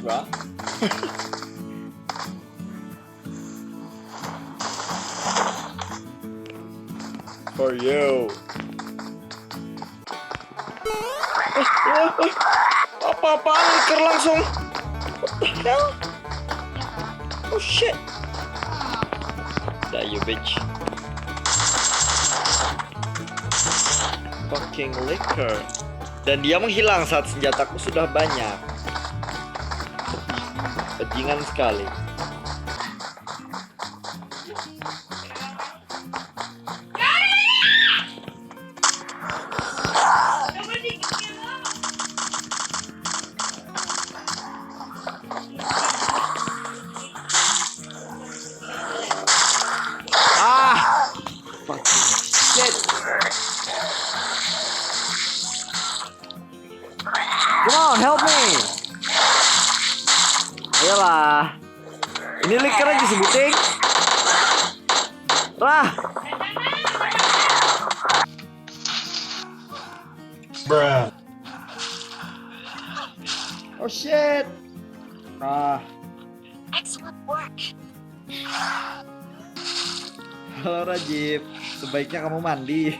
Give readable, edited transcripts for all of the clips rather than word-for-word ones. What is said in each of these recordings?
gua. For you. Apa-apaan liker langsung. What the hell? Oh shit. Dah you bitch. Fucking liquor. Dan dia menghilang saat senjataku sudah banyak. Bajingan sekali. Fucking shit. Come on, help me. Ayolah. Ini liker aja sebuting. Rah. Bruh. Oh shit. Rah. Excellent work. Halo Rajib, sebaiknya kamu mandi.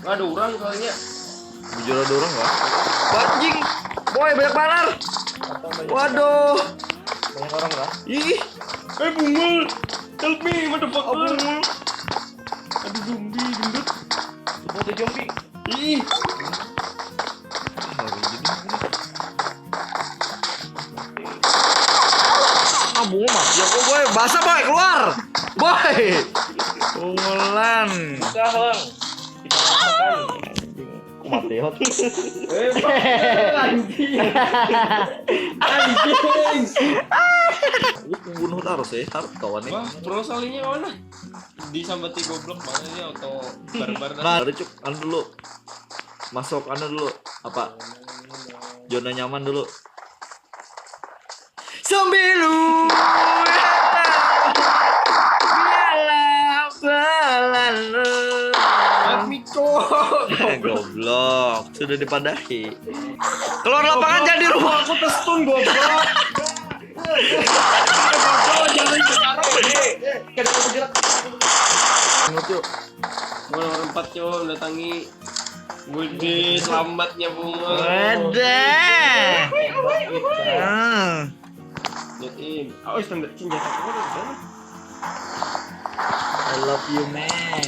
Ada orang soalnya. Jujur ada orang nggak? Anjing, boy banyak banar. Waduh, Banyak orang lah. ih, Bungul. Help me, motherfucker. Bungul. Aduh zombie gendut. Seperti zombie. Ih. Bungul mati aku boy, basah boy keluar, boy. Bungulan. Sahang. Kita makan. Aku mati hot. Anjing. Anjing. Lu pembunuh harus ya, harus kawan nih. Wah, bro salinya mana? Disambati goblok mana dia auto barbar. Nah, ada cuk, anu dulu. Masuk anu dulu. Apa? Zona nyaman dulu. Sambilu biarlah berlalu. Miko. Goblok, sudah dipadahi. Keluar lapangan jadi rumah. Aku testun goblok. Goblok jangan sekarang deh. Kada aku gerak. Lucu. Gua nomor 4 cow datangi. Wih, selamatnya bunga. Ada. Get in. Oh, standar senjata aku udah ada. I love you man.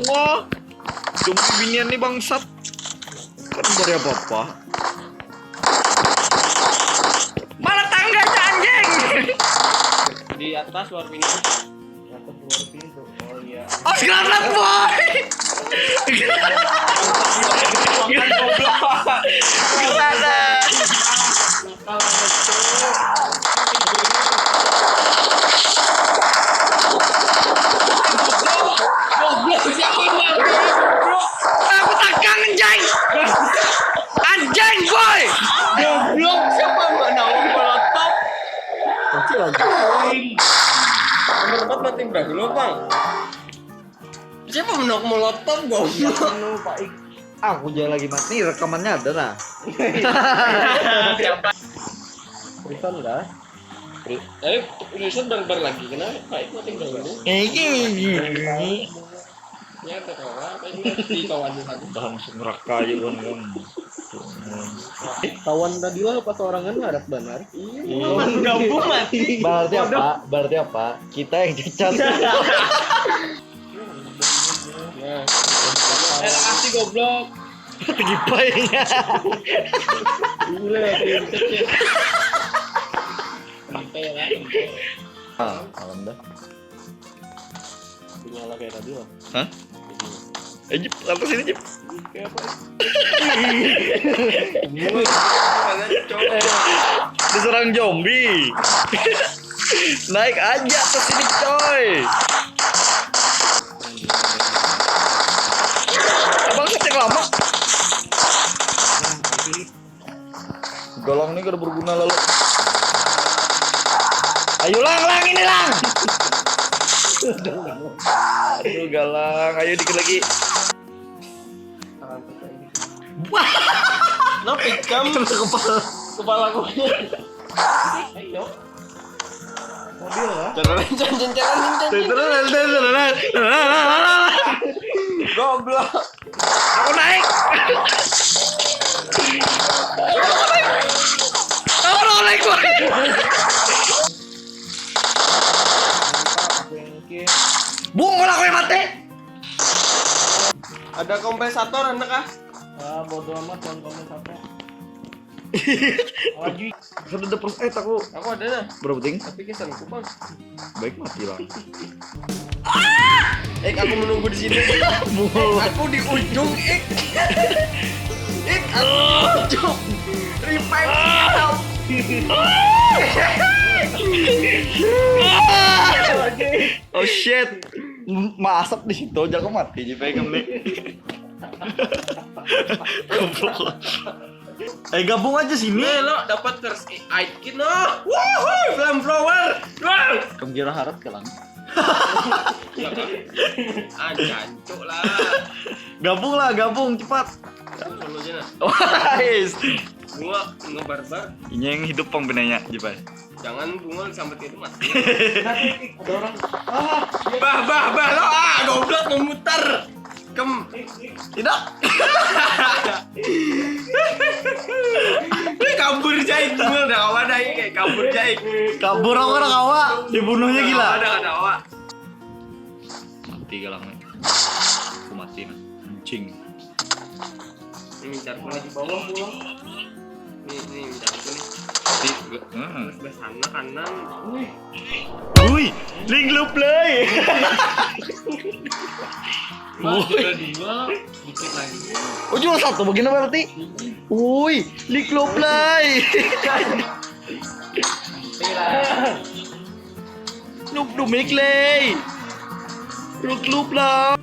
Wah, zombie binian nih bangsat. Kan beri apa-apa. Mana tangganya anjing? Di atas luar pintu. Di atas luar pintu. Oh iya. Oh, granat boy. Granat. Goblok siapa yang goblok? Aku tekan anjing. Anjing boy. Goblok siapa yang nawang molotov? Kunci lagi. Nomor 4 mati berapa lo, Bang? Siapa menok molotov goblok? Aku jangan lagi mati, rekamannya ada nah. Siapa? Rison lah. Rison barbar lagi. Kenapa Pak Ik mati dahulu? Ya terlalu di kawan satu. Udah masuk neraka aja kan. Kawan tadi lah pas orangan ngarep benar. Iya. Gabung mati. Berarti apa? Berarti apa? Kita yang cacat. Ya. Kasih goblok. Gipainya. Gila, pintet ya. Sampai lah. Malam dah. Nyala kayak tadi lah. Hah? Jip, atas sini Jip. Kayak apa? Diserang zombie. Naik aja atas sini coy. Abang yang lama. Golong ini udah berguna lalu. Ayo lang ini lang. Aduh galang, ayo dikit lagi. No, pikam kepala aku. Ayo. Mobil lah. Goblok. Aku naik. Aku naik. Bung, malah aku yang mati. Ada kompensator anak ah. Ah, bodo amat jangan komen sampai. Lagi. Sudah ada perut aku. Aku ada nah. Berapa ting? Tapi kesanku bang. Baik mati lah. Aku menunggu di sini. Aku di ujung Ik. Aku di ujung. Revive. Oh shit. Masak di situ aja aku mati jadi pegang nih. Goblok. Gabung aja sini. Lo dapat first aid kit no. Woohoo, flamethrower. Wow. Kamu kira harap kelang. Jancuk lah. Gabung cepat. Solo aja nah. Wais. Bunga ngebarbar. Ini yang hidup pembinanya, Jipai. Jangan bunga sampai itu mati. Ada orang. Bah lo goblok memutar. Tidak. Kabur jaik bunga udah kawan dah kayak kabur jaik. Kabur orang awak, dibunuhnya gila. Ada awak. Mati galangnya. Aku mati nah. Anjing. Ini mincar Di bawah pulang. Ini mincar nih. Sebelah sana kanan. Wih, link lu play. Udah dua, dikit lagi. Oh cuma satu bagaimana berarti? Wih, link lu play. Noob make play. Lu play.